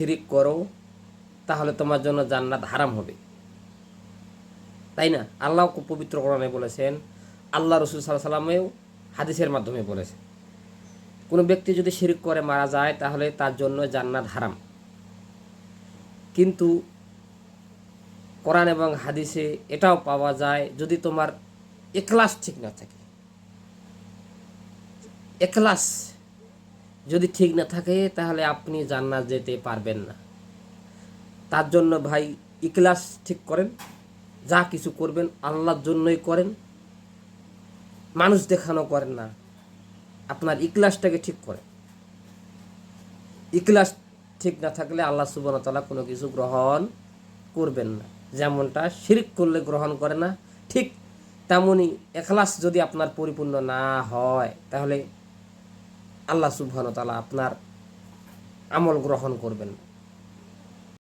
শিরিক করো তাহলে তোমার জন্য জান্নাত হারাম হবে, তাই না? আল্লাহ পবিত্র কোরআনে বলেছেন, আল্লাহ রসুল সাল্লাল্লাহু আলাইহি সাল্লামেও হাদিসের মাধ্যমে বলেছেন, কোনো ব্যক্তি যদি শিরিক করে মারা যায় তাহলে তার জন্য জান্নাত হারাম। কিন্তু কোরআন এবং হাদিসে এটাও পাওয়া যায়, যদি তোমার ইখলাস ঠিক না থাকে, ইখলাস যদি ঠিক না থাকে তাহলে আপনি জান্নাত যেতে পারবেন না। তার জন্য ভাই ইখলাস ঠিক করেন, যা কিছু করবেন আল্লাহর জন্যই করেন, মানুষ দেখানো করেন না। আপনার ইখলাসটাকে ঠিক করেন। ইখলাস ঠিক না থাকলে আল্লাহ সুবহানাহু ওয়া তাআলা কোনো কিছু গ্রহণ করবেন না। যেমনটা শিরক করলে গ্রহণ করে না, ঠিক তেমনই ইখলাস যদি আপনার পরিপূর্ণ না হয় তাহলে আল্লাহ সুবহানাহু ওয়া তাআলা আপনার আমল গ্রহণ করবেন না।